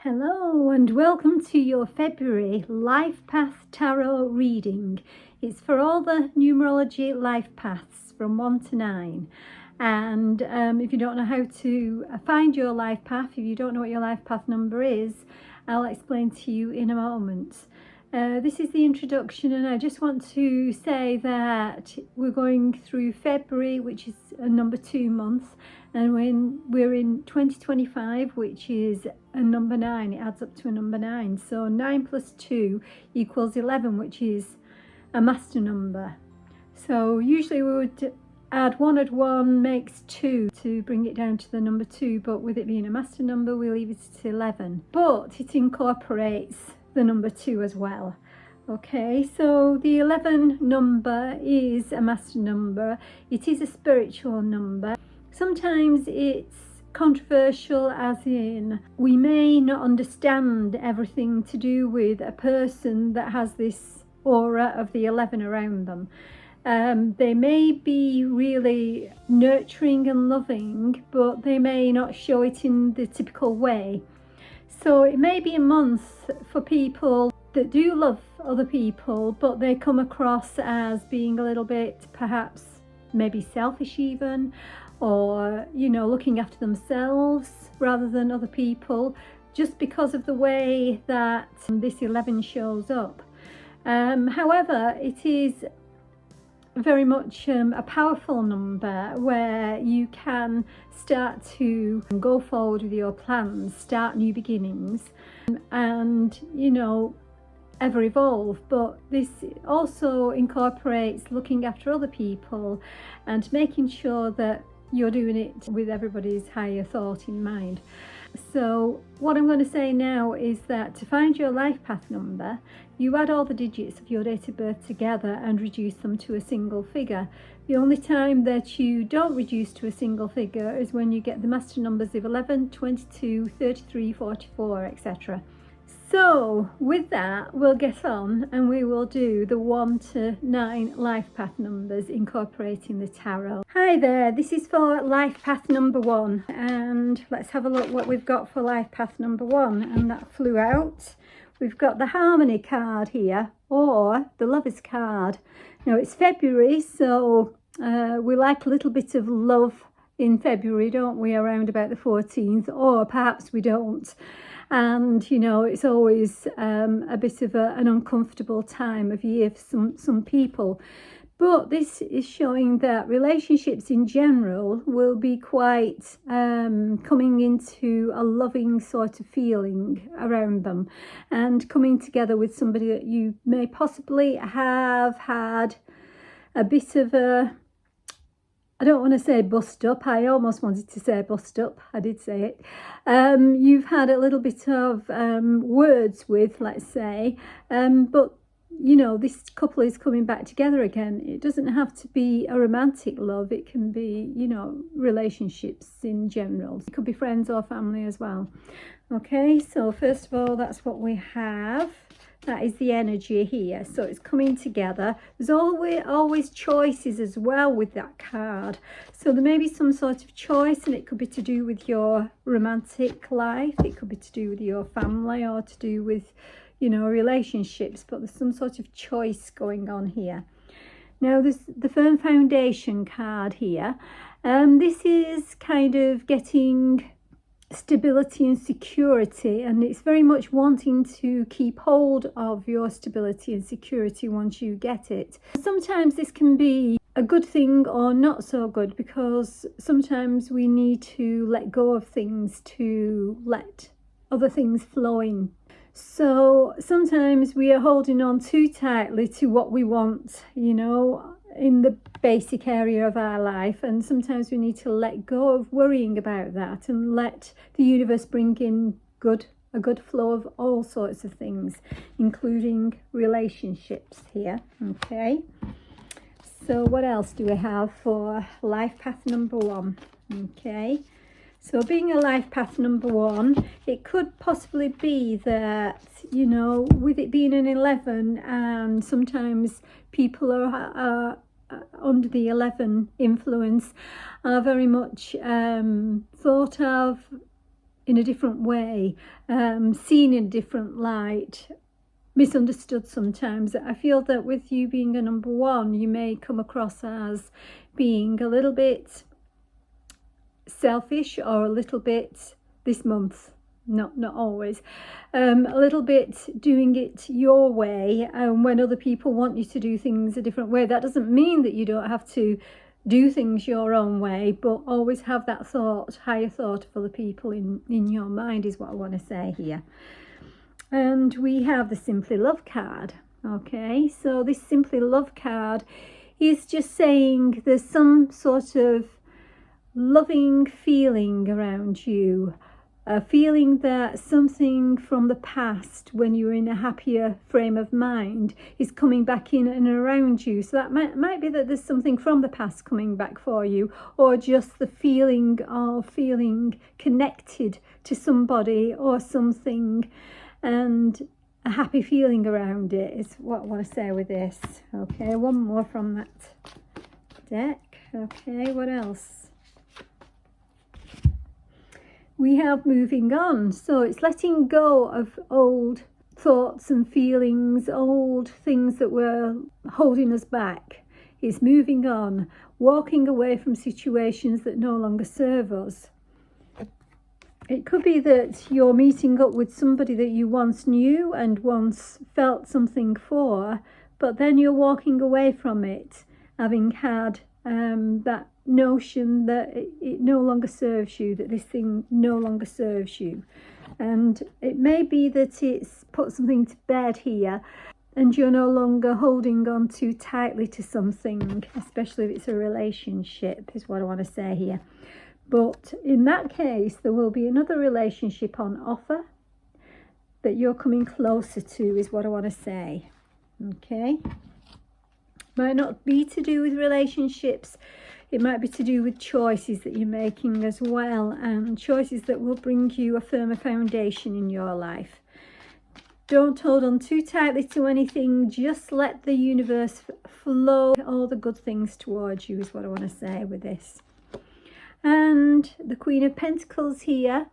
Hello and welcome to your February Lifepath Tarot reading. It's for all the numerology life paths from 1 to 9. And if you don't know how to find your life path, if you don't know what your life path number is, I'll explain to you in a moment. This is the introduction, and I just want to say that we're going through February, which is a number 2 month, and when we're in 2025, which is a number 9, it adds up to a number 9. So 9 plus 2 equals 11, which is a master number. So usually we would add 1 and 1 makes 2 to bring it down to the number 2, but with it being a master number, we leave it at 11. But it incorporates the number 2 as well. Okay, so the 11 number is a master number. It is a spiritual number. Sometimes it's controversial, as in we may not understand everything to do with a person that has this aura of the 11 around them. They may be really nurturing and loving, but they may not show it in the typical way. So it may be a month for people that do love other people, but they come across as being a little bit perhaps maybe selfish even, or looking after themselves rather than other people, just because of the way that this 11 shows up. However, it is very much a powerful number where you can start to go forward with your plans, start new beginnings, and ever evolve. But this also incorporates looking after other people and making sure that you're doing it with everybody's higher thought in mind. So what I'm going to say now is that to find your life path number, you add all the digits of your date of birth together and reduce them to a single figure. The only time that you don't reduce to a single figure is when you get the master numbers of 11, 22, 33, 44, etc. So with that, we'll get on and we will do the 1 to 9 life path numbers incorporating the tarot. Hi there, this is for life path number 1, and let's have a look what we've got for life path number 1. And that flew out. We've got the Harmony card here, or the Lovers card. Now it's February, so we like a little bit of love in February, don't we, around about the 14th, or perhaps we don't. And it's always a bit of an uncomfortable time of year for some people. But this is showing that relationships in general will be quite coming into a loving sort of feeling around them, and coming together with somebody that you may possibly have had a bit of a, I don't want to say bust up, I almost wanted to say bust up, I did say it. You've had a little bit of words with, let's say, but this couple is coming back together again. It doesn't have to be a romantic love, it can be, relationships in general. It could be friends or family as well. Okay, so first of all, that's what we have. That is the energy here. So it's coming together. There's always choices as well with that card. So there may be some sort of choice, and it could be to do with your romantic life. It could be to do with your family, or to do with, relationships. But there's some sort of choice going on here. Now there's the Firm Foundation card here. This is kind of getting stability and security, and it's very much wanting to keep hold of your stability and security once you get it. Sometimes this can be a good thing or not so good, because sometimes we need to let go of things to let other things flow in. So sometimes we are holding on too tightly to what we want, in the basic area of our life, and sometimes we need to let go of worrying about that and let the universe bring in a good flow of all sorts of things, including relationships here. Okay, so what else do we have for life path number 1? Okay, so being a life path number 1, it could possibly be that, with it being an 11, and sometimes people are under the 11 influence, are very much thought of in a different way, seen in a different light, misunderstood sometimes. I feel that with you being a number one, you may come across as being a little bit selfish, or a little bit this month, not always, a little bit doing it your way, and when other people want you to do things a different way. That doesn't mean that you don't have to do things your own way, but always have that thought, higher thought of other people in your mind, is what I want to say here. And we have the Simply Love card. Okay, so this Simply Love card is just saying there's some sort of loving feeling around you, a feeling that something from the past, when you were in a happier frame of mind, is coming back in and around you. So that might be that there's something from the past coming back for you, or just the feeling of feeling connected to somebody or something, and a happy feeling around it is what I want to say with this. Okay, one more from that deck. Okay, what else? We have moving on. So it's letting go of old thoughts and feelings, old things that were holding us back. It's moving on, walking away from situations that no longer serve us. It could be that you're meeting up with somebody that you once knew and once felt something for, but then you're walking away from it, having had that notion that it no longer serves you, that this thing no longer serves you. And it may be that it's put something to bed here, and you're no longer holding on too tightly to something, especially if it's a relationship, is what I want to say here. But in that case, there will be another relationship on offer that you're coming closer to, is what I want to say. Okay? Might not be to do with relationships. It might be to do with choices that you're making as well, and choices that will bring you a firmer foundation in your life. Don't hold on too tightly to anything. Just let the universe flow all the good things towards you, is what I want to say with this. And the Queen of Pentacles here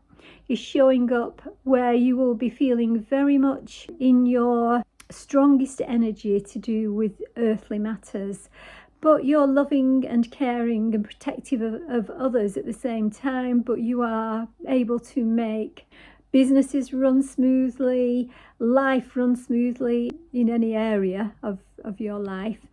is showing up where you will be feeling very much in your strongest energy to do with earthly matters, but you're loving and caring and protective of others at the same time. But you are able to make businesses run smoothly, life run smoothly in any area of your life.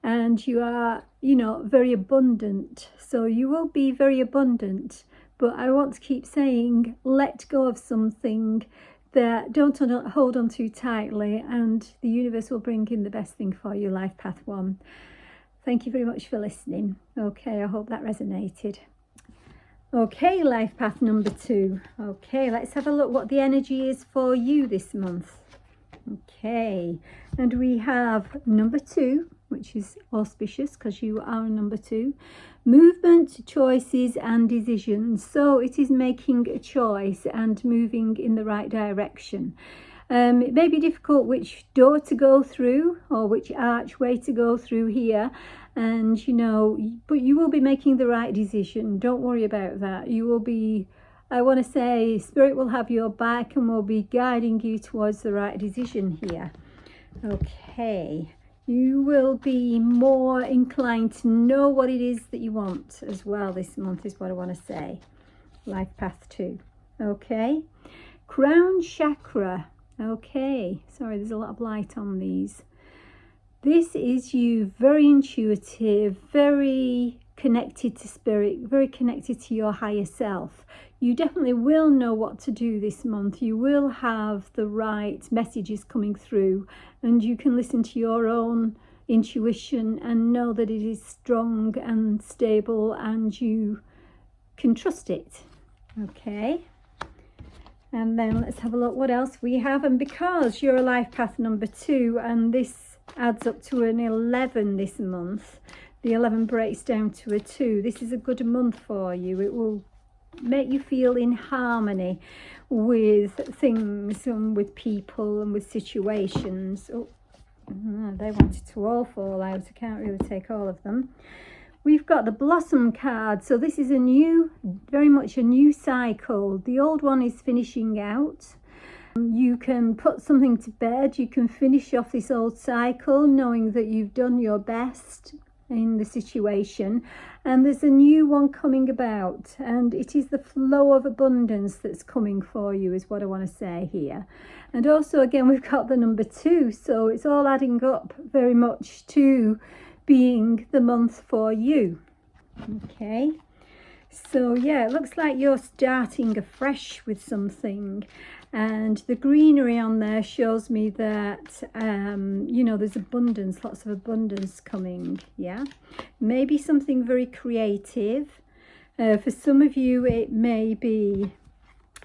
And you are, very abundant. So you will be very abundant. But I want to keep saying, let go of something that don't hold on too tightly, and the universe will bring in the best thing for you, Life Path 1. Thank you very much for listening. Okay, I hope that resonated. Okay, Life Path number 2. Okay, let's have a look what the energy is for you this month. Okay, and we have number 2, which is auspicious because you are number 2. Movement, choices and decisions. So it is making a choice and moving in the right direction. It may be difficult which door to go through or which archway to go through here, and but you will be making the right decision. Don't worry about that. You will be, I want to say, Spirit will have your back and will be guiding you towards the right decision here. Okay. You will be more inclined to know what it is that you want as well this month, is what I want to say. Life Path 2. Okay. Crown Chakra. Okay. Sorry, there's a lot of light on these. This is you, very intuitive, very connected to spirit, very connected to your higher self. You definitely will know what to do this month. You will have the right messages coming through, and you can listen to your own intuition and know that it is strong and stable and you can trust it. Okay. And then let's have a look what else we have. And because you're a Life Path number 2 and this adds up to an 11 this month, the 11 breaks down to a 2. This is a good month for you. It will make you feel in harmony with things and with people and with situations. Oh, they wanted to all fall out. I can't really take all of them. we've got the Blossom card. So this is a new, very much a new cycle. The old one is finishing out. You can put something to bed. You can finish off this old cycle knowing that you've done your best in the situation, and there's a new one coming about, and it is the flow of abundance that's coming for you, is what I want to say here. And also, again, we've got the number 2, so it's all adding up very much to being the month for you. Okay, so yeah, it looks like you're starting afresh with something, and the greenery on there shows me that you know, there's abundance, lots of abundance coming. Yeah, maybe something very creative. For some of you it may be,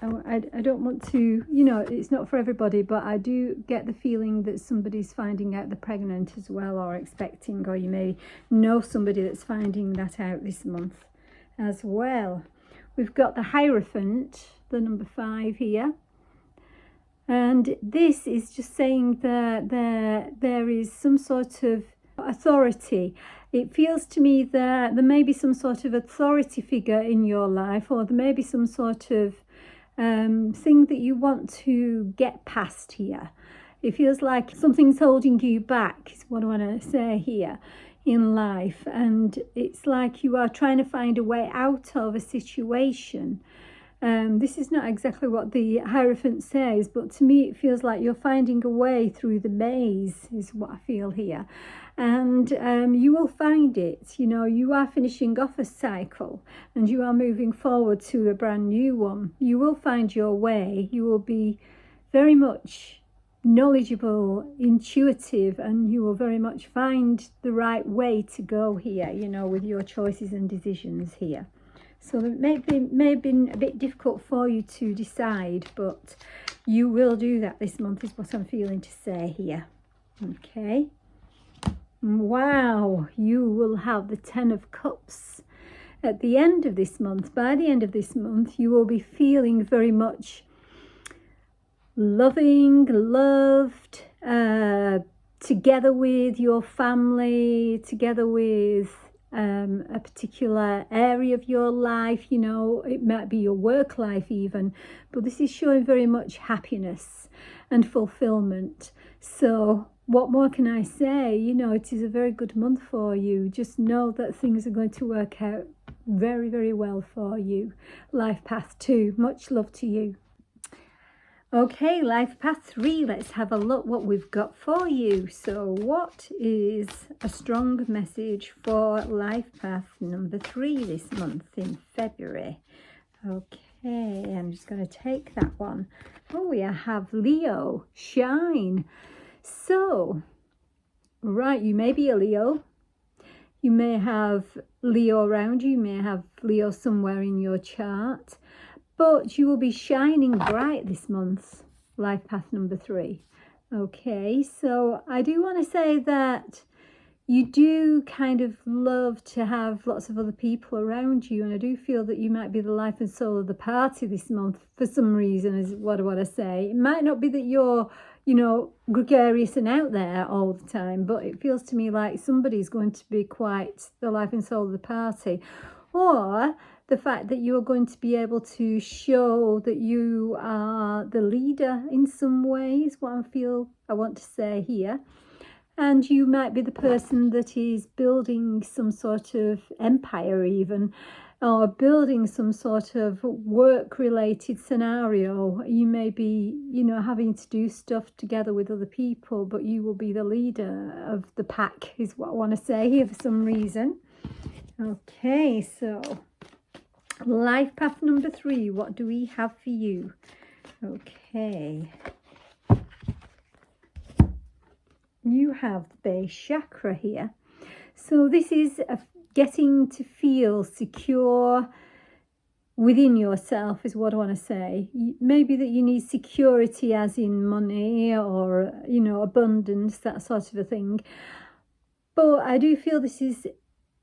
I don't want to, you know, it's not for everybody, but I do get the feeling that somebody's finding out they're pregnant as well, or expecting, or you may know somebody that's finding that out this month as well. We've got the Hierophant, the number 5 here, and this is just saying that there is some sort of authority. It feels to me that there may be some sort of authority figure in your life, or there may be some sort of thing that you want to get past here. It feels like something's holding you back, is what I want to say here in life, and it's like you are trying to find a way out of a situation. This is not exactly what the Hierophant says, but to me it feels like you're finding a way through the maze, is what I feel here. And you will find it. You know, you are finishing off a cycle and you are moving forward to a brand new one. You will find your way. You will be very much knowledgeable, intuitive, and you will very much find the right way to go here, you know, with your choices and decisions here. So it may have been a bit difficult for you to decide, but you will do that this month, is what I'm feeling to say here. Okay. Wow, you will have the 10 of Cups at the end of this month. By the end of this month, you will be feeling very much loving, loved, together with your family, together with a particular area of your life. You know, it might be your work life even, but this is showing very much happiness and fulfillment. So what more can I say? You know, it is a very good month for you. Just know that things are going to work out very, very well for you. Lifepath 2, much love to you. Okay, Lifepath 3, let's have a look what we've got for you. So what is a strong message for Lifepath number 3 this month in February? Okay, I'm just going to take that one. Oh, we have Leo, shine. So, right, you may be a Leo. You may have Leo around you. You may have Leo somewhere in your chart. But you will be shining bright this month, Lifepath number 3. Okay, so I do want to say that you do kind of love to have lots of other people around you, and I do feel that you might be the life and soul of the party this month for some reason, is what I want to say. It might not be that you're, you know, gregarious and out there all the time, but it feels to me like somebody's going to be quite the life and soul of the party. Or the fact that you are going to be able to show that you are the leader in some ways, what I want to say here. And you might be the person that is building some sort of empire even, or building some sort of work-related scenario. You may be, you know, having to do stuff together with other people, but you will be the leader of the pack, is what I want to say here for some reason. Okay, so Lifepath number 3, what do we have for you? Okay. You have the base chakra here. So this is getting to feel secure within yourself, is what I want to say. Maybe that you need security as in money or, you know, abundance, that sort of a thing. But I do feel this is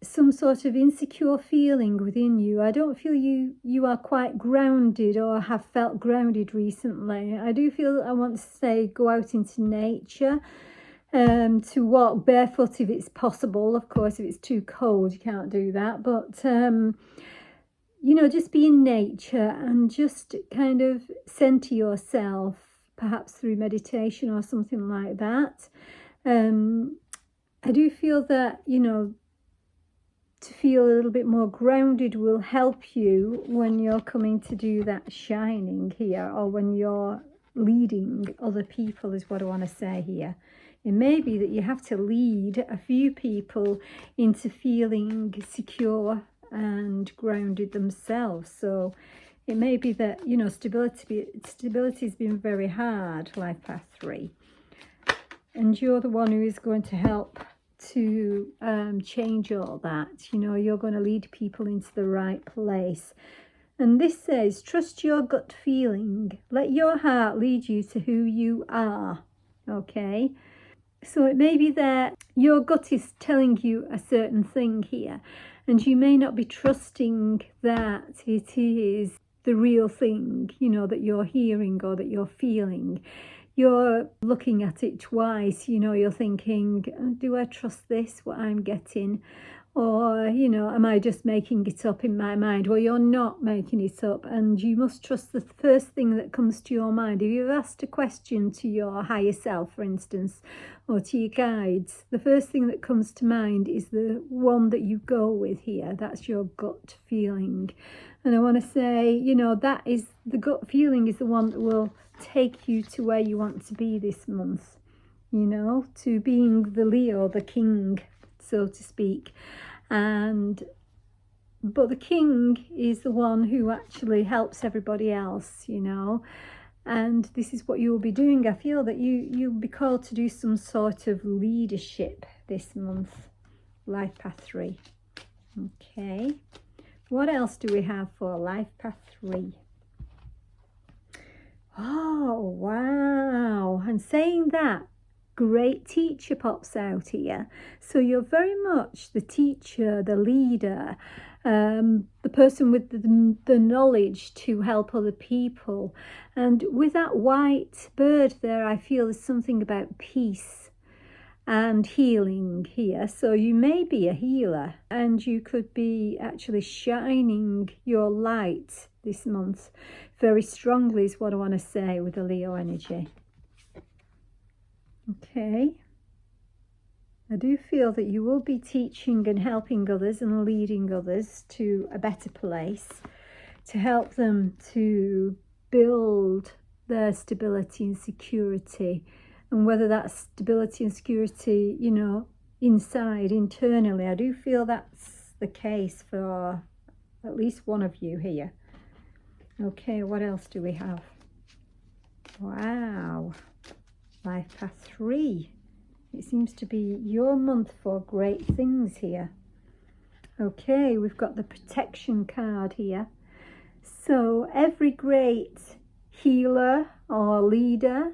some sort of insecure feeling within you. I don't feel you are quite grounded or have felt grounded recently. I do feel, I want to say, go out into nature to walk barefoot if it's possible. Of course, if it's too cold, you can't do that. But, you know, just be in nature and just kind of center yourself, perhaps through meditation or something like that. I do feel that, you know, to feel a little bit more grounded will help you when you're coming to do that shining here, or when you're leading other people, is what I want to say here. It may be that you have to lead a few people into feeling secure and grounded themselves. So it may be that, you know, stability has been very hard, Life Path 3. And you're the one who is going to help to change all that. You know, you're going to lead people into the right place. And this says, trust your gut feeling. Let your heart lead you to who you are. Okay? So it may be that your gut is telling you a certain thing here, and you may not be trusting that it is the real thing, you know, that you're hearing or that you're feeling. You're looking at it twice, you know, you're thinking, do I trust this, what I'm getting? Or, you know, am I just making it up in my mind? Well, you're not making it up, and you must trust the first thing that comes to your mind. If you've asked a question to your higher self, for instance, or to your guides, the first thing that comes to mind is the one that you go with here. That's your gut feeling. And I want to say, you know, that is the gut feeling is the one that will take you to where you want to be this month, you know, to being the Leo, the king, so to speak. But the king is the one who actually helps everybody else, you know, and this is what you will be doing. I feel that you'll be called to do some sort of leadership this month, Life Path 3. Okay, what else do we have for Life Path 3? Oh, wow. And saying that, great teacher pops out here. So you're very much the teacher, the leader, the person with the knowledge to help other people. And with that white bird there, I feel there's something about peace and healing here. So you may be a healer, and you could be actually shining your light this month very strongly, is what I want to say with the Leo energy. Okay, I do feel that you will be teaching and helping others and leading others to a better place, to help them to build their stability and security. And whether that's stability and security, you know, inside, internally, I do feel that's the case for at least one of you here. Okay, what else do we have? Wow. Life Path 3. It seems to be your month for great things here. Okay, we've got the protection card here. So every great healer or leader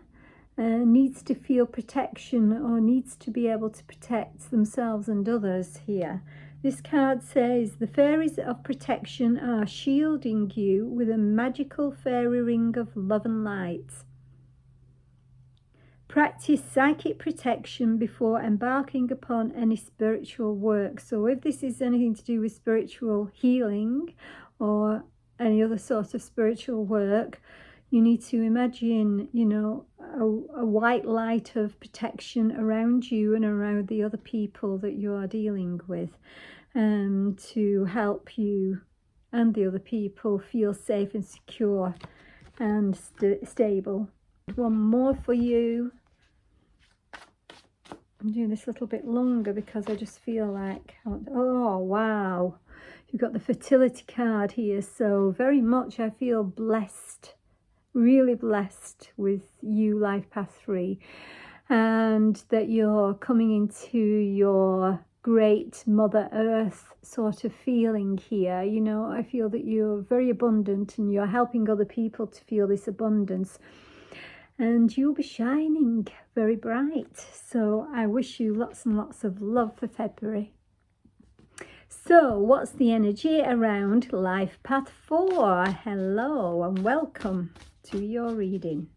needs to feel protection, or needs to be able to protect themselves and others here. This card says the fairies of protection are shielding you with a magical fairy ring of love and light. Practice psychic protection before embarking upon any spiritual work. So if this is anything to do with spiritual healing or any other sort of spiritual work, you need to imagine, you know, a white light of protection around you and around the other people that you are dealing with, to help you and the other people feel safe and secure and stable. One more for you. I'm doing this a little bit longer because I just feel like, oh wow, you've got the fertility card here. So very much I feel blessed, really blessed with you, Life Path 3, and that you're coming into your great Mother Earth sort of feeling here. You know, I feel that you're very abundant and you're helping other people to feel this abundance. And you'll be shining very bright. So I wish you lots and lots of love for February. So what's the energy around Life Path 4? Hello and welcome to your reading.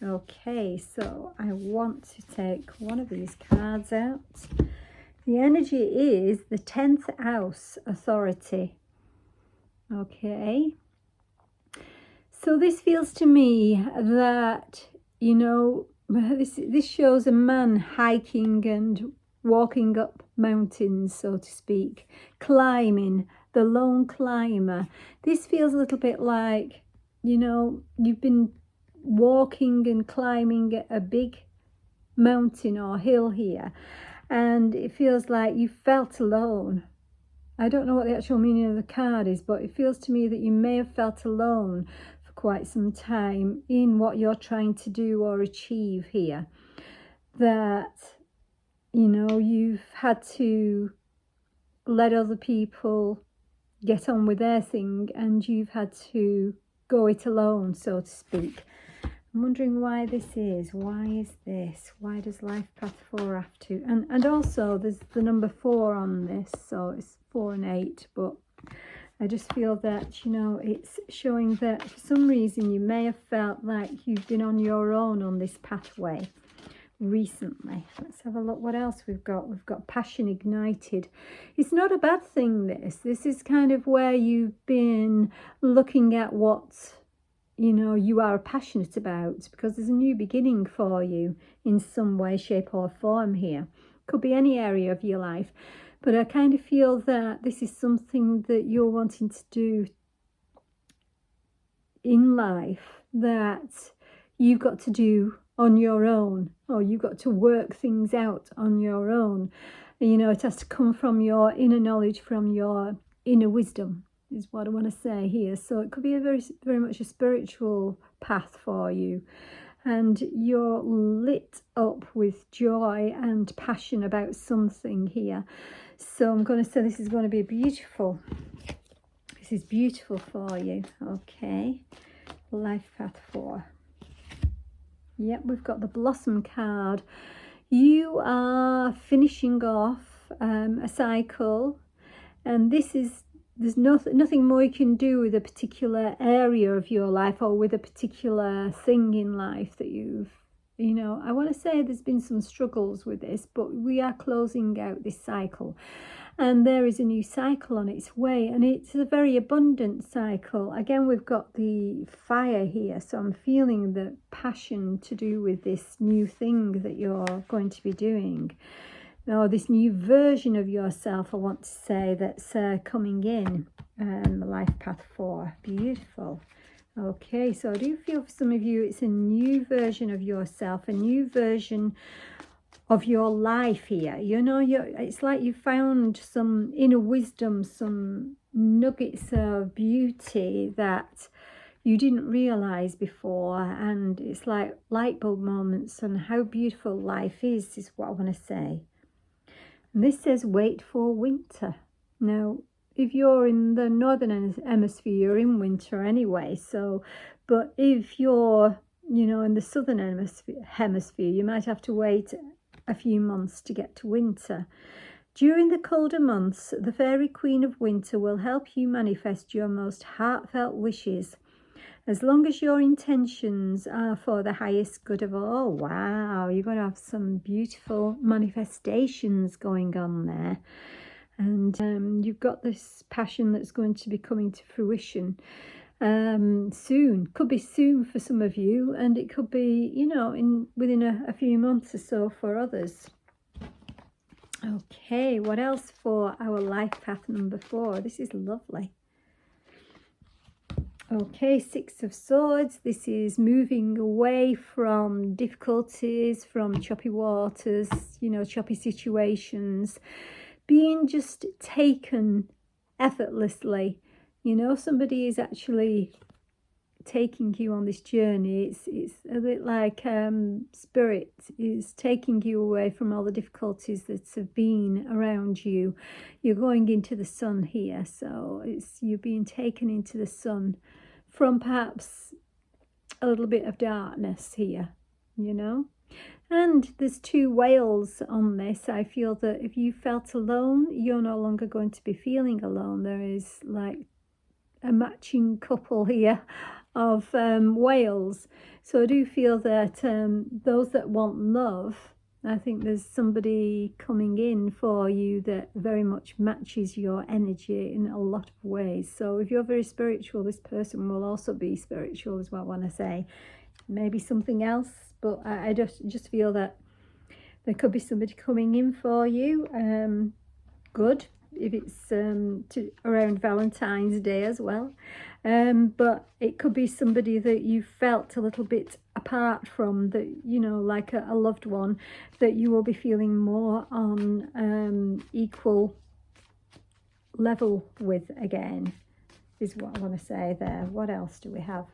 Okay, so I want to take one of these cards out. The energy is the 10th house, authority. Okay. So this feels to me that, you know, this shows a man hiking and walking up mountains, so to speak, climbing, the lone climber. This feels a little bit like, you know, you've been walking and climbing a big mountain or hill here, and it feels like you felt alone. I don't know what the actual meaning of the card is, but it feels to me that you may have felt alone for quite some time in what you're trying to do or achieve here. That, you know, you've had to let other people get on with their thing and you've had to go it alone, so to speak. I'm wondering why this is. Why is this? Why does Lifepath 4 have to? And also there's the number 4 on this, so it's 4 and 8, but I just feel that, you know, it's showing that for some reason you may have felt like you've been on your own on this pathway recently. Let's have a look what else we've got. We've got passion ignited. It's not a bad thing, this is kind of where you've been looking at what, you know, you are passionate about, because there's a new beginning for you in some way, shape or form here. Could be any area of your life, but I kind of feel that this is something that you're wanting to do in life that you've got to do on your own, or you've got to work things out on your own. You know, it has to come from your inner knowledge, from your inner wisdom, is what I want to say here. So it could be a very much a spiritual path for you, and you're lit up with joy and passion about something here. So I'm going to say this is going to be beautiful. This is beautiful for you. Okay, Lifepath 4. Yep, we've got the Blossom card. You are finishing off a cycle, and this is, there's nothing more you can do with a particular area of your life or with a particular thing in life that you've, you know, I want to say there's been some struggles with this, but we are closing out this cycle. And there is a new cycle on its way, and it's a very abundant cycle. Again, we've got the fire here, so I'm feeling the passion to do with this new thing that you're going to be doing, or this new version of yourself, I want to say, that's coming in. Lifepath 4, beautiful. Okay, so I do feel for some of you it's a new version of yourself, a new version of your life here. You know, it's like you found some inner wisdom, some nuggets of beauty that you didn't realize before, and it's like light bulb moments on how beautiful life is what I want to say. And this says wait for winter. Now, if you're in the northern hemisphere, you're in winter anyway, so, but if you're, you know, in the southern hemisphere, you might have to wait a few months to get to winter. During the colder months, the fairy queen of winter will help you manifest your most heartfelt wishes, as long as your intentions are for the highest good of all. Wow, you're going to have some beautiful manifestations going on there. And you've got this passion that's going to be coming to fruition soon. Could be soon for some of you, and it could be, you know, within a few months or so for others. Okay, what else for our Lifepath number 4? This is lovely. Okay, 6 of Swords. This is moving away from difficulties, from choppy waters, you know, choppy situations, being just taken effortlessly. You know, somebody is actually taking you on this journey. It's a bit like spirit is taking you away from all the difficulties that have been around you. You're going into the sun here, so it's you're being taken into the sun from perhaps a little bit of darkness here, you know. And there's 2 whales on this. I feel that if you felt alone, you're no longer going to be feeling alone. There is like a matching couple here Wales. So I do feel that those that want love, I think there's somebody coming in for you that very much matches your energy in a lot of ways. So if you're very spiritual, this person will also be spiritual, is what I want to say. Maybe something else, but I just feel that there could be somebody coming in for you. Good if it's around Valentine's Day as well. But it could be somebody that you felt a little bit apart from, that, you know, like a loved one that you will be feeling more on equal level with again, is what I want to say there. What else do we have?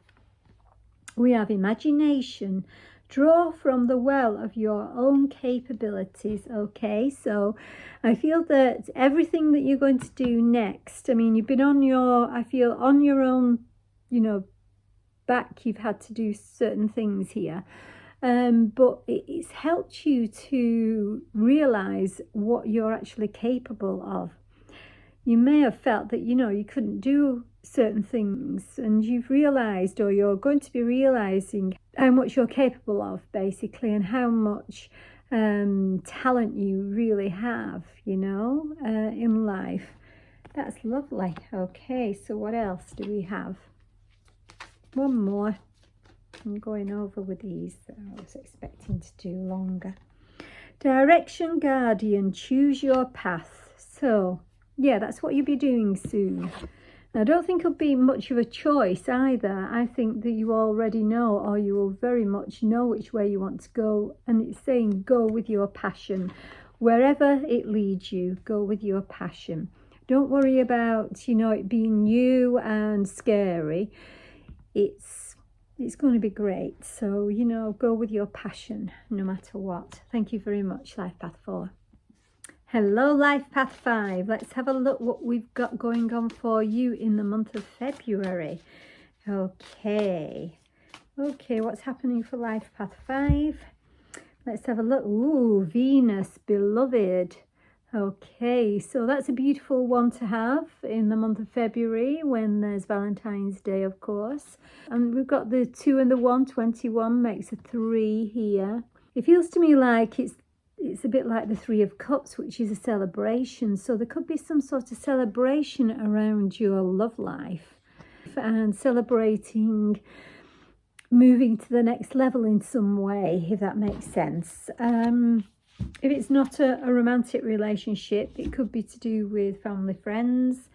We have imagination. Draw from the well of your own capabilities. Okay, so I feel that everything that you're going to do next, I mean, you've been on your, I feel, on your own, you know, back. You've had to do certain things here, but it's helped you to realize what you're actually capable of. You may have felt that, you know, you couldn't do certain things, and you've realized, or you're going to be realizing, how much you're capable of, basically, and how much talent you really have, you know, in life. That's lovely. Okay, so what else do we have? One more. I'm going over with these. I was expecting to do longer. Direction guardian, choose your path. So yeah, that's what you'll be doing soon. I don't think it'll be much of a choice either. I think that you already know, or you will very much know which way you want to go. And it's saying go with your passion. Wherever it leads you, go with your passion. Don't worry about, you know, it being new and scary. It's going to be great. So, you know, go with your passion no matter what. Thank you very much, Lifepath 4. Hello, Lifepath 5. Let's have a look what we've got going on for you in the month of February. Okay, what's happening for Lifepath 5? Let's have a look. Ooh, Venus, beloved. Okay, so that's a beautiful one to have in the month of February when there's Valentine's Day, of course. And we've got the 2 and the 1, 21 makes a 3 here. It feels to me like it's a bit like the 3 of Cups, which is a celebration. So there could be some sort of celebration around your love life and celebrating moving to the next level in some way, if that makes sense. If it's not a romantic relationship, it could be to do with family, friends,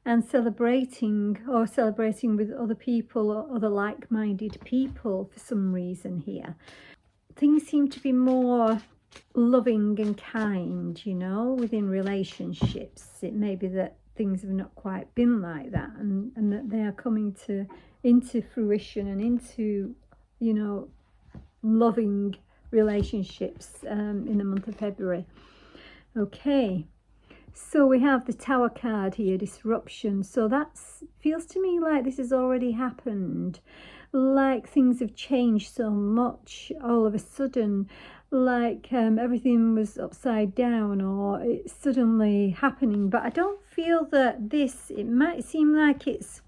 and celebrating with other people or other like-minded people for some reason here. Things seem to be more loving and kind, you know, within relationships. It may be that things have not quite been like that, and that they are coming into fruition and into, you know, loving relationships in the month of February. Okay, so we have the Tower card here, disruption. So that feels to me like this has already happened, like things have changed so much all of a sudden, like everything was upside down, or it's suddenly happening. But I don't feel that it might seem like it's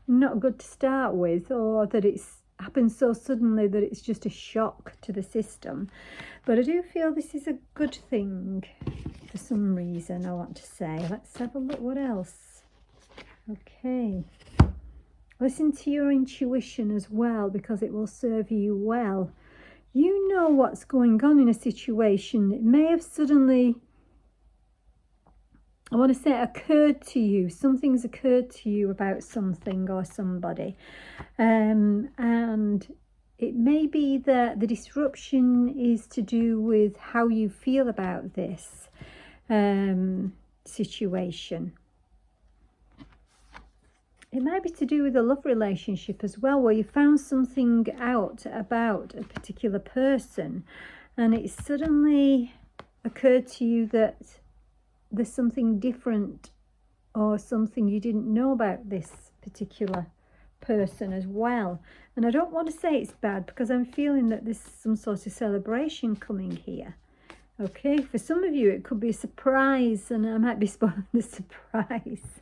not good to start with, or that it's happened so suddenly that it's just a shock to the system. But I do feel this is a good thing for some reason, I want to say. Let's have a look what else. Okay, listen to your intuition as well, because it will serve you well. You know what's going on in a situation. It may have suddenly, I want to say, occurred to you. Something's occurred to you about something or somebody. And it may be that the disruption is to do with how you feel about this situation. It might be to do with a love relationship as well, where you found something out about a particular person, and it suddenly occurred to you that there's something different or something you didn't know about this particular person as well. And I don't want to say it's bad, because I'm feeling that there's some sort of celebration coming here. Okay, for some of you it could be a surprise, and I might be spoiling the surprise.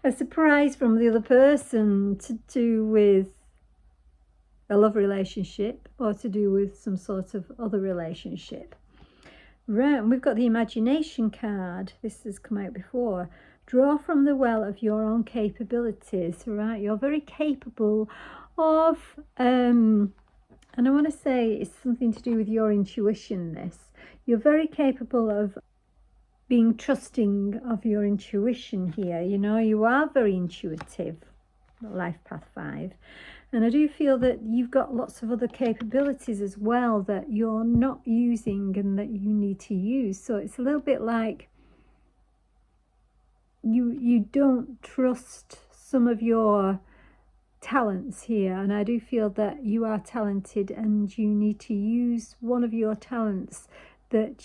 a surprise from the other person to do with a love relationship or to do with some sort of other relationship. Right, and we've got the imagination card. This has come out before. Draw from the well of your own capabilities. Right, you're very capable of, and I want to say it's something to do with your intuition, this. You're very capable of being trusting of your intuition here. You know, you are very intuitive, Life Path 5. And I do feel that you've got lots of other capabilities as well that you're not using and that you need to use. So it's a little bit like you don't trust some of your talents here. And I do feel that you are talented and you need to use one of your talents that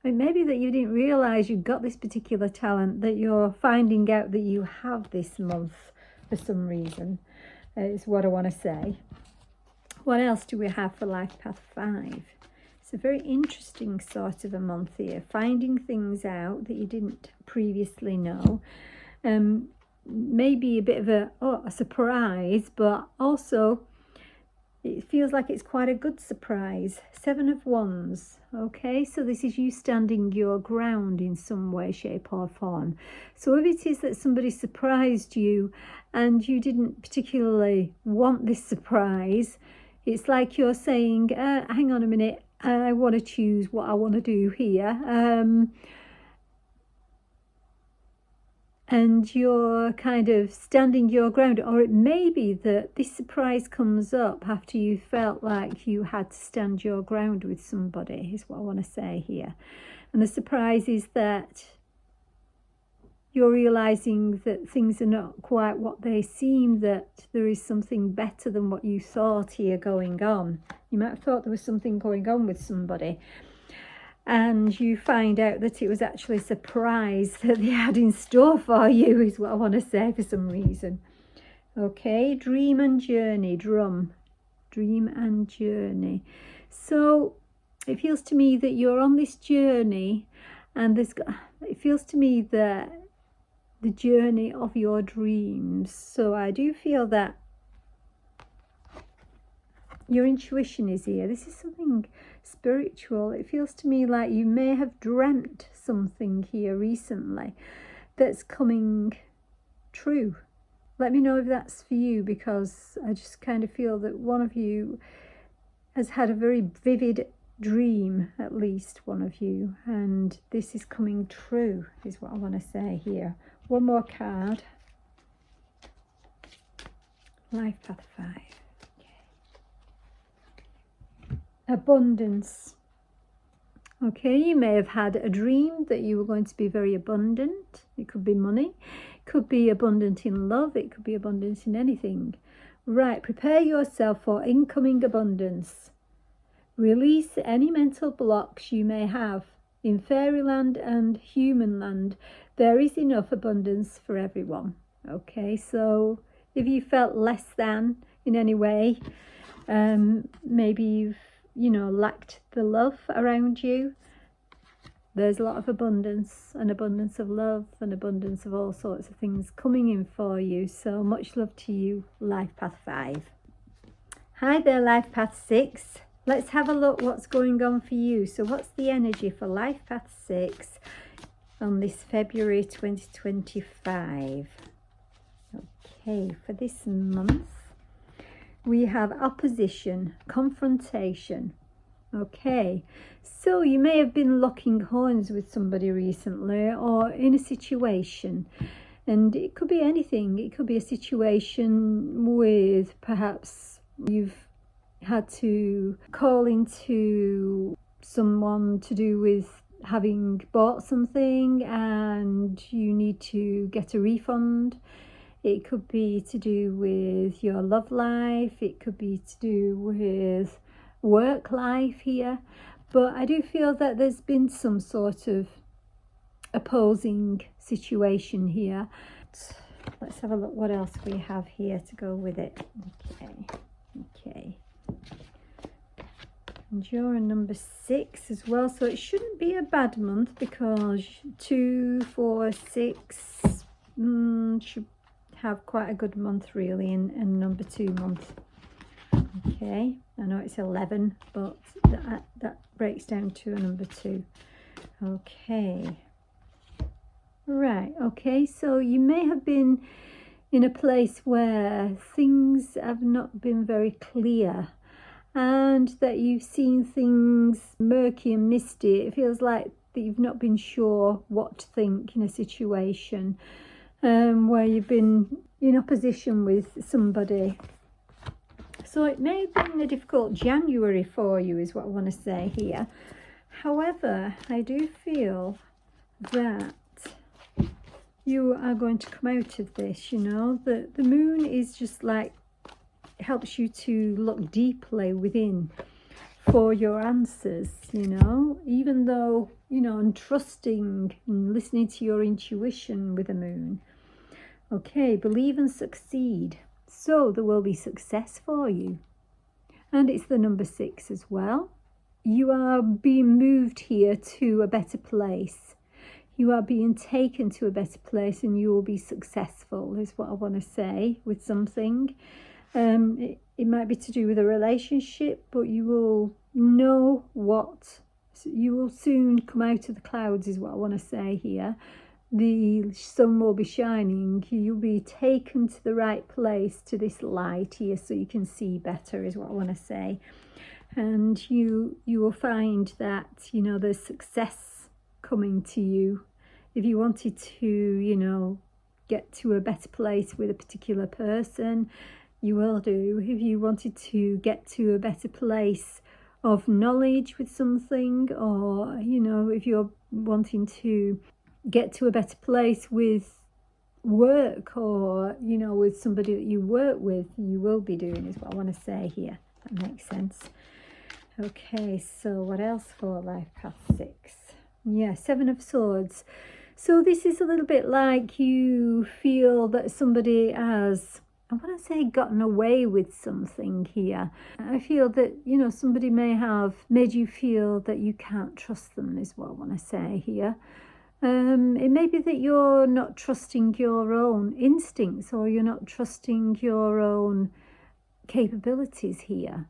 maybe that you didn't realize you got this particular talent that you're finding out that you have this month for some reason. Is what I want to say. What else do we have for Life Path 5? It's a very interesting sort of a month here. Finding things out that you didn't previously know. Maybe a bit of a surprise, but also it feels like it's quite a good surprise. 7 of Wands. Okay, so this is you standing your ground in some way, shape or form. So if it is that somebody surprised you and you didn't particularly want this surprise, it's like you're saying, hang on a minute, I want to choose what I want to do here. And you're kind of standing your ground, or it may be that this surprise comes up after you felt like you had to stand your ground with somebody, is what I want to say here. And the surprise is that you're realizing that things are not quite what they seem, that there is something better than what you thought here going on. You might have thought there was something going on with somebody, and you find out that it was actually a surprise that they had in store for you, is what I want to say for some reason. Okay, dream and journey, dream and journey. So it feels to me that you're on this journey, and it feels to me that the journey of your dreams. So I do feel that your intuition is here. This is something spiritual. It feels to me like you may have dreamt something here recently that's coming true. Let me know if that's for you, because I just kind of feel that one of you has had a very vivid dream, at least one of you, and this is coming true, is what I want to say here. One more card. Life Path 5. Abundance. Okay, you may have had a dream that you were going to be very abundant. It could be money, it could be abundant in love, it could be abundant in anything. Right, prepare yourself for incoming abundance. Release any mental blocks you may have. In fairyland and human land, there is enough abundance for everyone. Okay, so if you felt less than in any way, maybe you've lacked the love around you, there's a lot of abundance, an abundance of love, an abundance of all sorts of things coming in for you. So much love to you, Life Path 5. Hi there, Life Path 6. Let's have a look what's going on for you. So what's the energy for Life Path 6 on this February 2025? Okay, for this month we have opposition, confrontation. Okay, so you may have been locking horns with somebody recently or in a situation, and it could be anything. It could be a situation with perhaps you've had to call into someone to do with having bought something and you need to get a refund. It could be to do with your love life. It could be to do with work life here. But I do feel that there's been some sort of opposing situation here. Let's have a look what else we have here to go with it. Okay. And you're a number 6 as well, so it shouldn't be a bad month because 2, 4, 6, should have quite a good month really in number 2 month. Okay, I know it's 11, but that breaks down to a number 2. Okay, right, okay, so you may have been in a place where things have not been very clear, and that you've seen things murky and misty. It feels like that you've not been sure what to think in a situation where you've been in opposition with somebody. So it may have been a difficult January for you, is what I want to say here. However, I do feel that you are going to come out of this, you know. The moon is just like, helps you to look deeply within for your answers, you know, even though, you know, and trusting and listening to your intuition with the moon. Okay, believe and succeed. So there will be success for you. And it's the number 6 as well. You are being moved here to a better place. You are being taken to a better place, and you will be successful, is what I want to say with something. It might be to do with a relationship, but you will know what, you will soon come out of the clouds, is what I want to say here. The sun will be shining. You'll be taken to the right place, to this light here, so you can see better, is what I want to say. And you will find that, you know, there's success coming to you. If you wanted to, you know, get to a better place with a particular person, you will do. If you wanted to get to a better place of knowledge with something, or, you know, if you're wanting to get to a better place with work, or, you know, with somebody that you work with, you will be doing, is what I want to say here. That makes sense. Okay, so what else for Life Path 6? Yeah, 7 of Swords. So this is a little bit like you feel that somebody has, I want to say, gotten away with something here. I feel that, you know, somebody may have made you feel that you can't trust them, is what I want to say here. It may be that you're not trusting your own instincts, or you're not trusting your own capabilities here.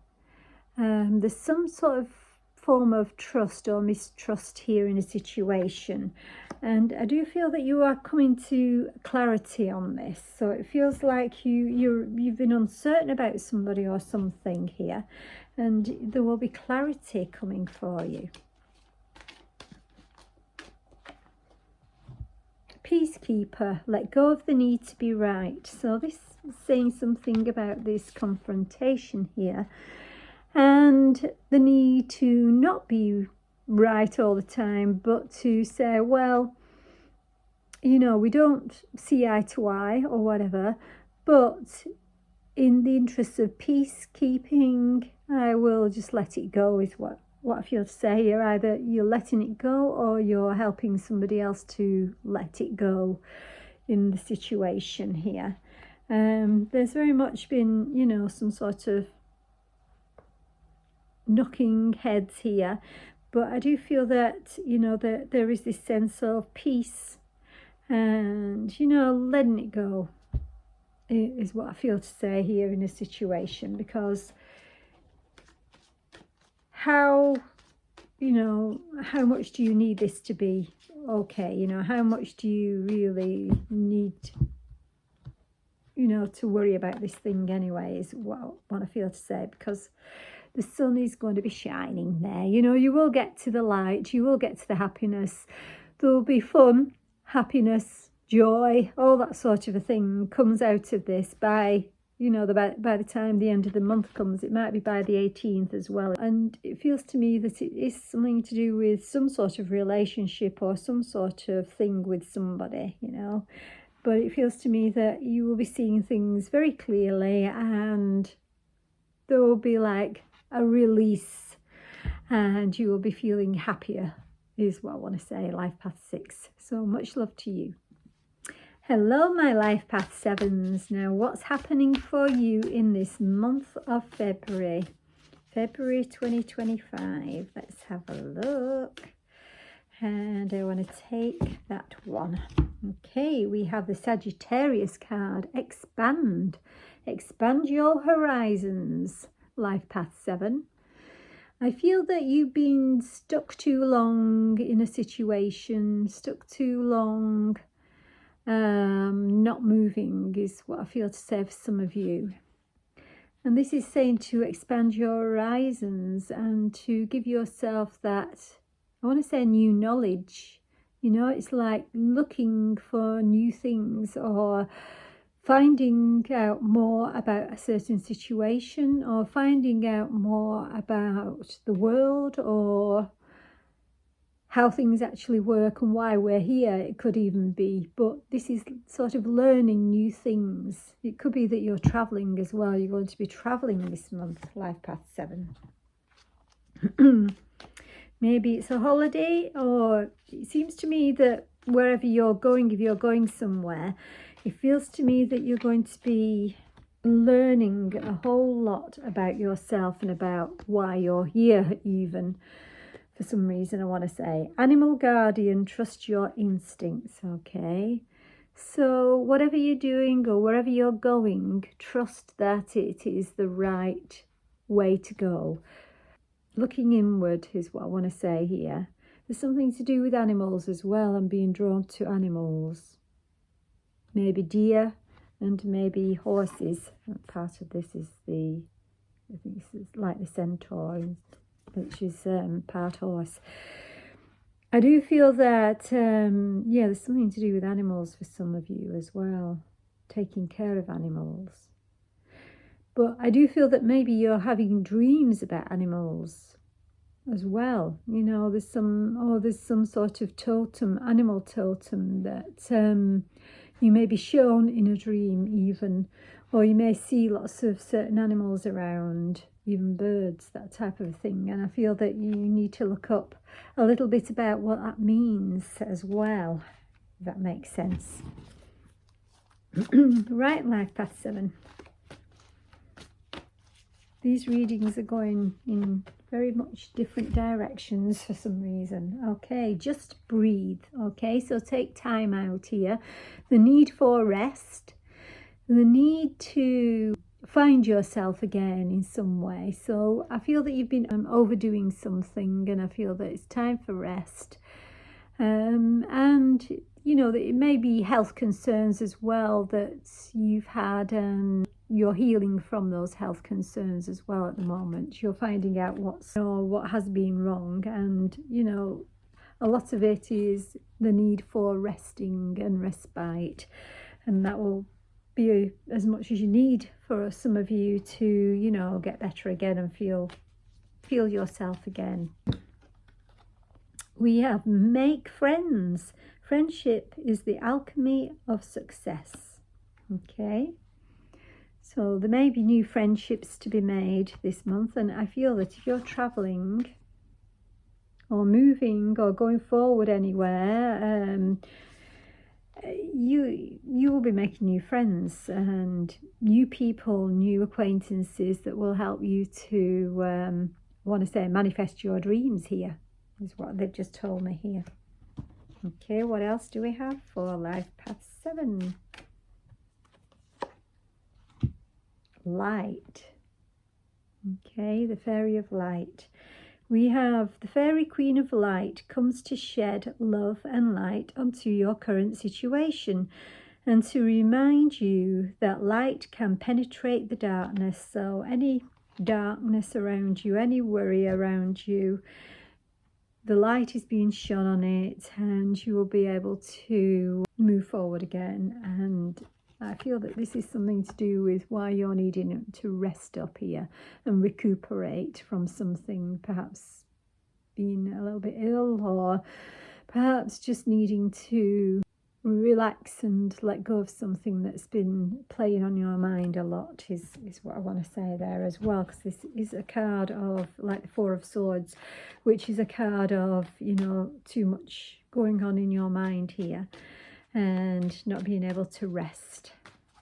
There's some sort of form of trust or mistrust here in a situation, and I do feel that you are coming to clarity on this. So it feels like you've been uncertain about somebody or something here, and there will be clarity coming for you. Peacekeeper, let go of the need to be right. So this is saying something about this confrontation here, and the need to not be right all the time, but to say, well, you know, we don't see eye to eye or whatever, but in the interests of peacekeeping, I will just let it go, is what I feel to say here. Either you're letting it go, or you're helping somebody else to let it go in the situation here. There's very much been, you know, some sort of knocking heads here, but I do feel that, you know, that there is this sense of peace and, you know, letting it go is what I feel to say here in a situation. Because how much do you need this to be okay? You know, how much do you really need, you know, to worry about this thing anyway, is what I feel to say. Because the sun is going to be shining there. You know, you will get to the light, you will get to the happiness. There will be fun, happiness, joy, all that sort of a thing comes out of this by, you know, by the time the end of the month comes. It might be by the 18th as well. And it feels to me that it is something to do with some sort of relationship or some sort of thing with somebody, you know. But it feels to me that you will be seeing things very clearly, and there will be like a release, and you will be feeling happier, is what I want to say. Life Path 6. So much love to you. Hello, my Life Path 7s. Now, what's happening for you in this month of February 2025? Let's have a look. And I want to take that one. Okay, we have the Sagittarius card. Expand. Expand your horizons. Life Path 7. I feel that you've been stuck too long in a situation, stuck too long, not moving is what I feel to say for some of you. And this is saying to expand your horizons and to give yourself that, I want to say, new knowledge. You know, it's like looking for new things or finding out more about a certain situation or finding out more about the world or how things actually work and why we're here. It could even be, but this is sort of learning new things. It could be that you're traveling as well. You're going to be traveling this month, Life Path 7. Maybe it's a holiday, or it seems to me that wherever you're going, if you're going somewhere, it feels to me that you're going to be learning a whole lot about yourself and about why you're here even. For some reason, I want to say, animal guardian, trust your instincts, okay? So whatever you're doing or wherever you're going, trust that it is the right way to go. Looking inward is what I want to say here. There's something to do with animals as well and being drawn to animals. Maybe deer and maybe horses. Part of this is I think this is like the centaur, which is part horse. I do feel that, yeah, there's something to do with animals for some of you as well, taking care of animals. But I do feel that maybe you're having dreams about animals as well. You know, there's some sort of totem, animal totem that you may be shown in a dream even, or you may see lots of certain animals around, even birds, that type of thing. And I feel that you need to look up a little bit about what that means as well, if that makes sense. Right, Life Path 7. These readings are going in very much different directions for some reason. Okay, just breathe. Okay, so take time out here. The need for rest, the need to find yourself again in some way. So I feel that you've been overdoing something, and I feel that it's time for rest. And you know that it may be health concerns as well that you've had, and you're healing from those health concerns as well at the moment. You're finding out what has been wrong, and you know, a lot of it is the need for resting and respite, and that will be as much as you need for some of you to, you know, get better again and feel yourself again. We have make friends. Friendship is the alchemy of success. Okay, so there may be new friendships to be made this month, and I feel that if you're traveling or moving or going forward anywhere, you will be making new friends and new people, new acquaintances that will help you to want to say manifest your dreams here, is what they've just told me here. Okay, what else do we have for Life Path 7? Light. Okay, the Fairy of Light. We have the Fairy Queen of Light comes to shed love and light onto your current situation and to remind you that light can penetrate the darkness. So any darkness around you, any worry around you, the light is being shone on it and you will be able to move forward again. And I feel that this is something to do with why you're needing to rest up here and recuperate from something, perhaps being a little bit ill, or perhaps just needing to relax and let go of something that's been playing on your mind a lot is what I want to say there as well, because this is a card of like the Four of Swords, which is a card of, you know, too much going on in your mind here and not being able to rest.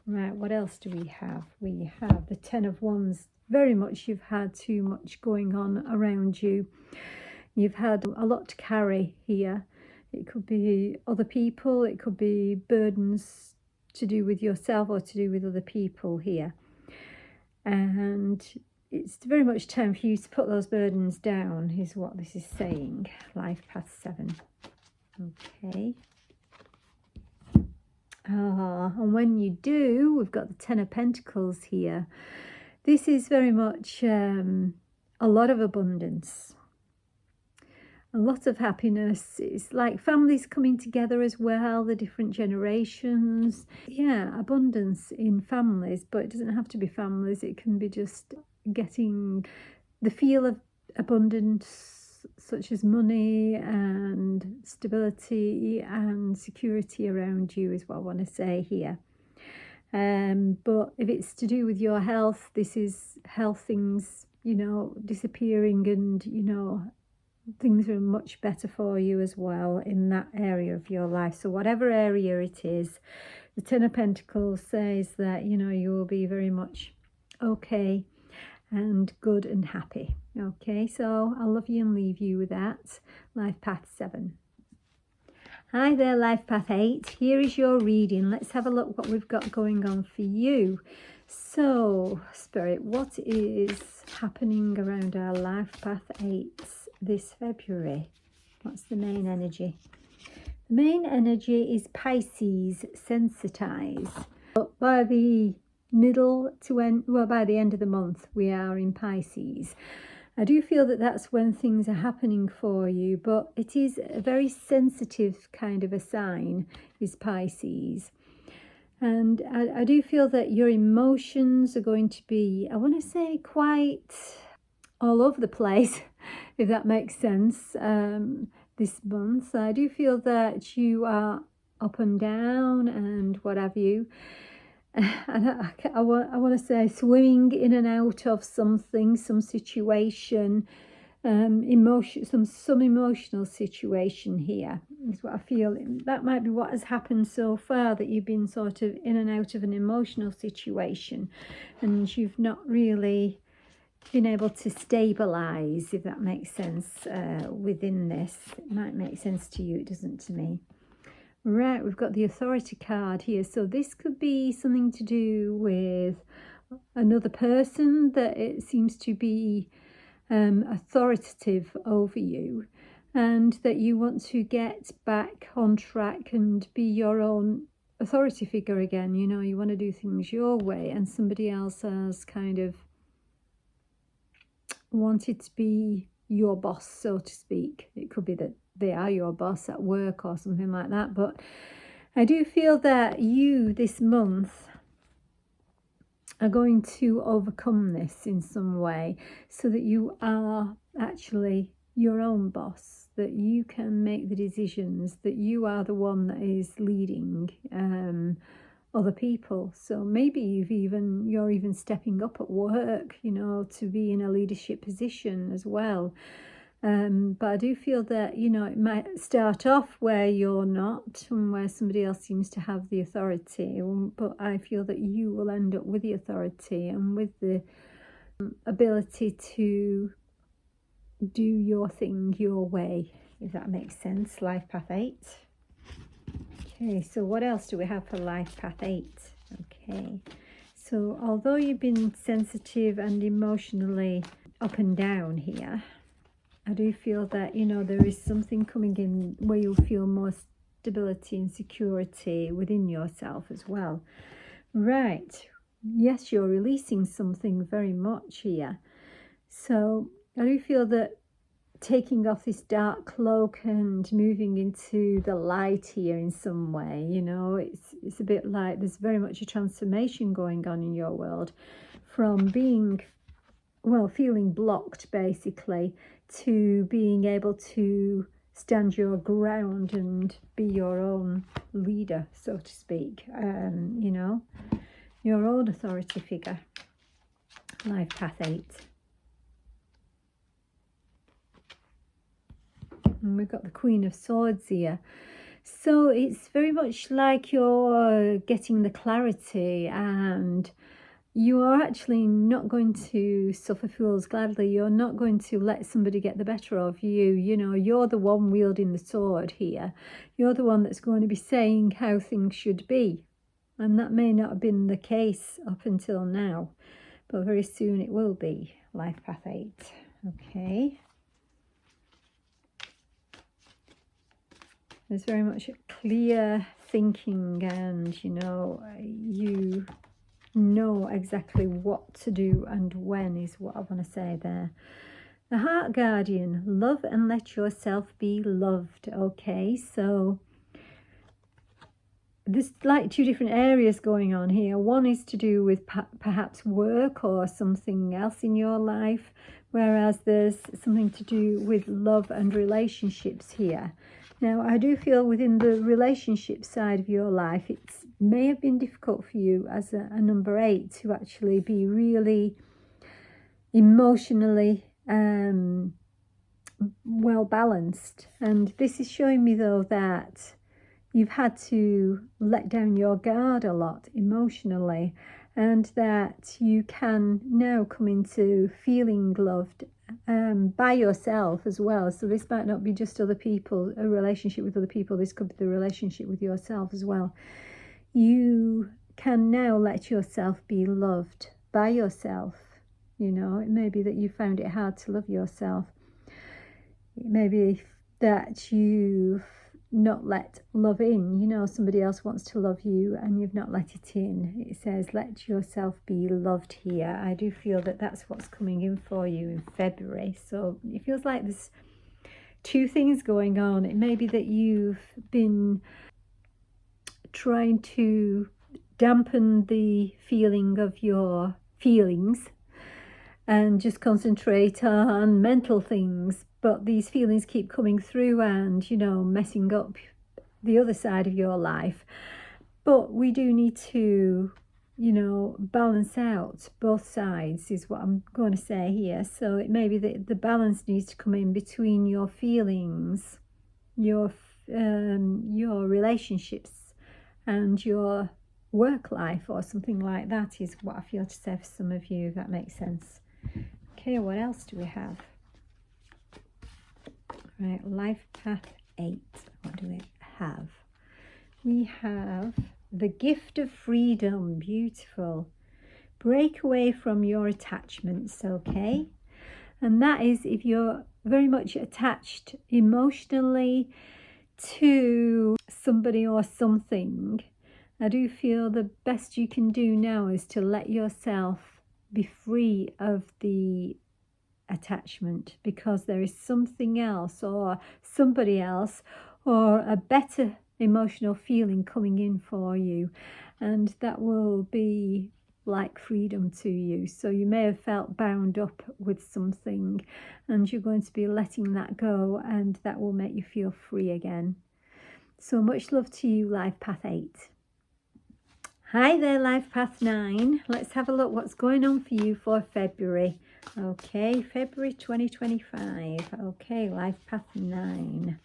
Right, what else do we have? We have the Ten of Wands. Very much you've had too much going on around you. You've had a lot to carry here, It could be other people, it could be burdens to do with yourself or to do with other people here. And it's very much time for you to put those burdens down, is what this is saying. Life Path 7. Okay. And when you do, we've got the Ten of Pentacles here. This is very much a lot of abundance, a lot of happiness. It's like families coming together as well, the different generations. Yeah, abundance in families, but it doesn't have to be families. It can be just getting the feel of abundance, such as money and stability and security around you, is what I want to say here. But if it's to do with your health, this is health things, you know, disappearing, and, you know, things are much better for you as well in that area of your life. So whatever area it is, the Ten of Pentacles says that, you know, you will be very much okay and good and happy. Okay, so I'll love you and leave you with that. Life Path 7. Hi there, Life Path 8. Here is your reading. Let's have a look what we've got going on for you. So, Spirit, what is happening around our Life Path 8 this February? What's the main energy? The main energy is Pisces, sensitize. But by the middle to end, well, by the end of the month, we are in Pisces. I do feel that that's when things are happening for you, but it is a very sensitive kind of a sign, is Pisces. And I do feel that your emotions are going to be, I want to say, quite all over the place, if that makes sense, this month. I do feel that you are up and down and what have you. And I want to say swimming in and out of something, some situation, emotion, some emotional situation here is what I feel. That might be what has happened so far, that you've been sort of in and out of an emotional situation and you've not really been able to stabilize, if that makes sense, within this. It might make sense to you, it doesn't to me. Right, we've got the Authority card here. So this could be something to do with another person that it seems to be authoritative over you, and that you want to get back on track and be your own authority figure again. You know, you want to do things your way, and somebody else has kind of wanted to be your boss, so to speak. It could be that they are your boss at work or something like that, but I do feel that you this month are going to overcome this in some way, so that you are actually your own boss, that you can make the decisions, that you are the one that is leading other people. So maybe you're even stepping up at work, you know, to be in a leadership position as well. But I do feel that, you know, it might start off where you're not and where somebody else seems to have the authority, but I feel that you will end up with the authority and with the ability to do your thing your way, if that makes sense. Life Path 8. Okay, so what else do we have for Life Path 8? Okay, so although you've been sensitive and emotionally up and down here, I do feel that, you know, there is something coming in where you'll feel more stability and security within yourself as well. Right. Yes, you're releasing something very much here. So I do feel that taking off this dark cloak and moving into the light here in some way, you know, it's a bit like there's very much a transformation going on in your world from being, well, feeling blocked basically, to being able to stand your ground and be your own leader, so to speak, you know, your own authority figure. Life Path 8. And we've got the Queen of Swords here. So it's very much like you're getting the clarity and you are actually not going to suffer fools gladly. You're not going to let somebody get the better of you. You know, you're the one wielding the sword here. You're the one that's going to be saying how things should be. And that may not have been the case up until now, but very soon it will be. Life Path 8. Okay. There's very much clear thinking, and you know exactly what to do and when is what I want to say there. The Heart Guardian, love and let yourself be loved. Okay, so there's like two different areas going on here. One is to do with perhaps work or something else in your life, whereas there's something to do with love and relationships here. Now, I do feel within the relationship side of your life, it may have been difficult for you as a number 8 to actually be really emotionally well balanced. And this is showing me, though, that you've had to let down your guard a lot emotionally, and that you can now come into feeling loved by yourself as well. So this might not be just other people, a relationship with other people. This could be the relationship with yourself as well. You can now let yourself be loved by yourself. You know, it may be that you found it hard to love yourself. It may be that you've not let love in. You know, somebody else wants to love you and you've not let it in. It says let yourself be loved here. I do feel that that's what's coming in for you in February. So it feels like there's two things going on. It may be that you've been trying to dampen the feeling of your feelings and just concentrate on mental things, but these feelings keep coming through and, you know, messing up the other side of your life. But we do need to, you know, balance out both sides is what I'm going to say here. So it may be that the balance needs to come in between your feelings, your relationships and your work life, or something like that is what I feel to say for some of you, if that makes sense. Okay, what else do we have? Right, Life Path 8. What do we have? We have the gift of freedom. Beautiful. Break away from your attachments, okay? And that is if you're very much attached emotionally to somebody or something. I do feel the best you can do now is to let yourself be free of the attachment, because there is something else or somebody else or a better emotional feeling coming in for you, and that will be like freedom to you. So you may have felt bound up with something and you're going to be letting that go, and that will make you feel free again. So much love to you, Life Path 8. Hi there, Life Path 9. Let's have a look what's going on for you for February. Okay, February 2025. Okay, Life Path 9.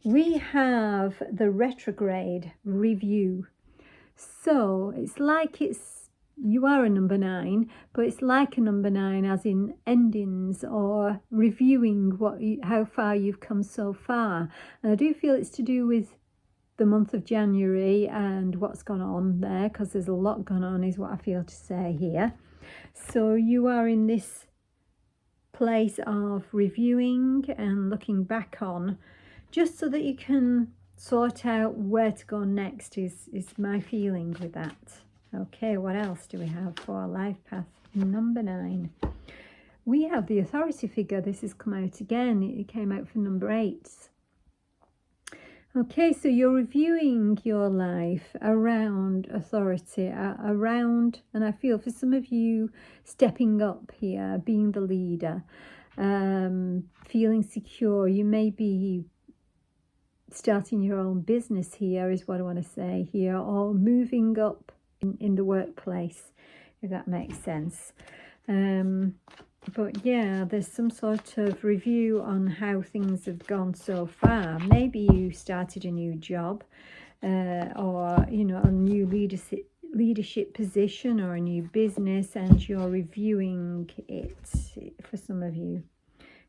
We have the retrograde review. So it's like you are a number 9, but it's like a number 9 as in endings or reviewing how far you've come so far. And I do feel it's to do with the month of January and what's gone on there, because there's a lot gone on is what I feel to say here. So you are in this place of reviewing and looking back on, just so that you can sort out where to go next is my feeling with that. Okay, what else do we have for Life Path number 9? We have the authority figure. This has come out again. It came out for number 8. Okay, so you're reviewing your life around authority, and I feel for some of you stepping up here, being the leader, feeling secure. You may be starting your own business here is what I want to say here, or moving up in the workplace, if that makes sense. But yeah, there's some sort of review on how things have gone so far. Maybe you started a new job or, you know, a new leadership position or a new business, and you're reviewing it for some of you.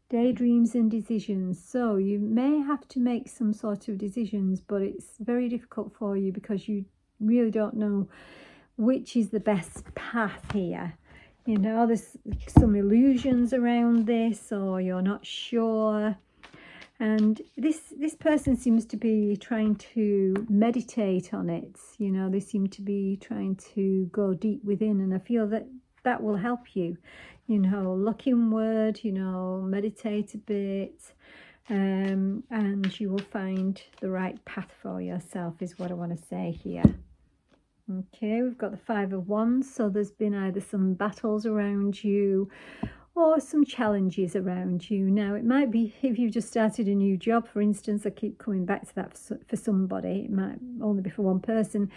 Daydreams and decisions. So you may have to make some sort of decisions, but it's very difficult for you because you really don't know which is the best path here. You know, there's some illusions around this, or you're not sure. And this person seems to be trying to meditate on it. You know, they seem to be trying to go deep within, and I feel that that will help you. You know, look inward, you know, meditate a bit, and you will find the right path for yourself, is what I want to say here. Okay, we've got the Five of Wands, so there's been either some battles around you or some challenges around you. Now, it might be if you've just started a new job, for instance. I keep coming back to that for somebody. It might only be for one person,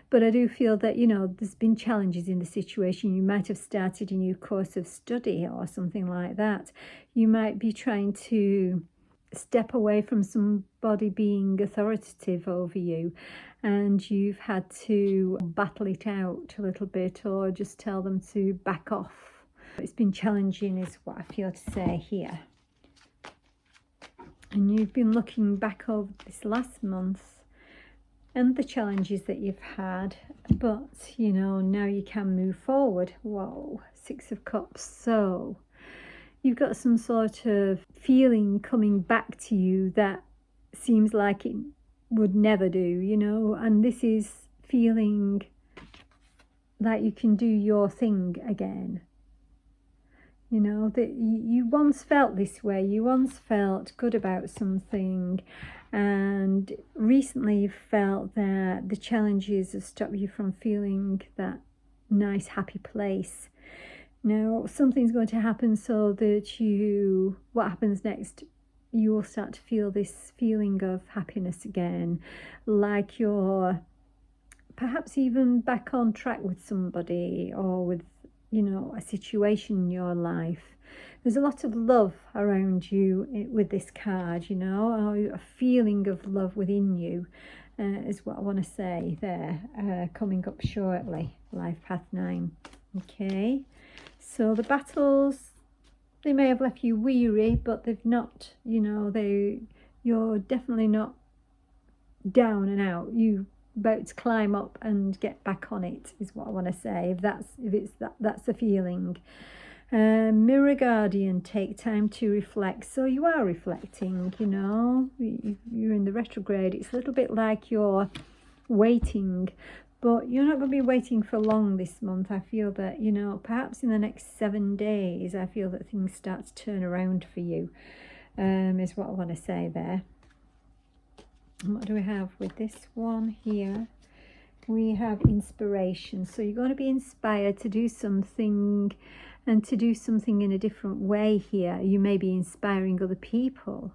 but I do feel that, you know, there's been challenges in the situation. You might have started a new course of study or something like that. You might be trying to step away from somebody being authoritative over you, and you've had to battle it out a little bit, or just tell them to back off. It's been challenging, is what I feel to say here. And you've been looking back over this last month and the challenges that you've had, but, you know, now you can move forward. Whoa, Six of Cups. So you've got some sort of feeling coming back to you that seems like it would never do, you know, and this is feeling like you can do your thing again. You know, that you once felt this way, you once felt good about something, and recently you felt that the challenges have stopped you from feeling that nice, happy place. Now, something's going to happen so that what happens next, you will start to feel this feeling of happiness again, like you're perhaps even back on track with somebody, or with, you know, a situation in your life. There's a lot of love around you with this card, you know, or a feeling of love within you, is what I want to say there, coming up shortly. Life Path 9. Okay, so the battles, they may have left you weary, but they've not, you know, you're definitely not down and out. You about to climb up and get back on it, is what I want to say, if that's the feeling. Mirror Guardian, take time to reflect. So you are reflecting, you know, you're in the retrograde. It's a little bit like you're waiting, but you're not going to be waiting for long this month. I feel that, you know, perhaps in the next 7 days, I feel that things start to turn around for you, is what I want to say there. And what do we have with this one here? We have inspiration. So you're going to be inspired to do something, and to do something in a different way here. You may be inspiring other people,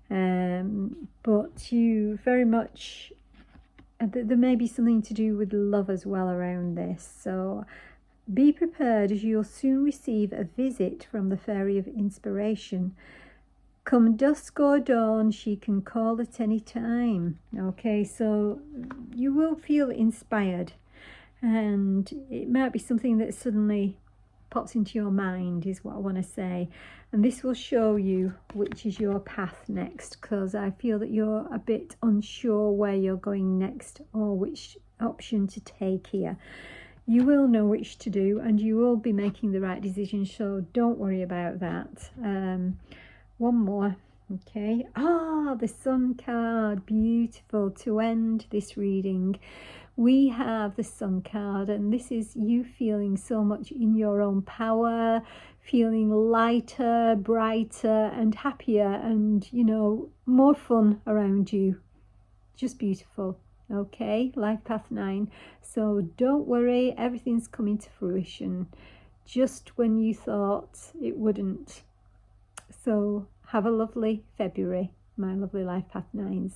but you very much, there may be something to do with love as well around this. So be prepared, as you'll soon receive a visit from the Fairy of Inspiration. Come dusk or dawn, she can call at any time. Okay, so you will feel inspired, and it might be something that suddenly pops into your mind, is what I want to say. And this will show you which is your path next, because I feel that you're a bit unsure where you're going next, or which option to take here. You will know which to do, and you will be making the right decision, so don't worry about that. One more. Okay. The Sun card. Beautiful. To end this reading, we have the Sun card, and this is you feeling so much in your own power, feeling lighter, brighter and happier, and, you know, more fun around you. Just beautiful. Okay, Life Path 9. So don't worry, everything's coming to fruition just when you thought it wouldn't. So have a lovely February, my lovely Life Path 9s.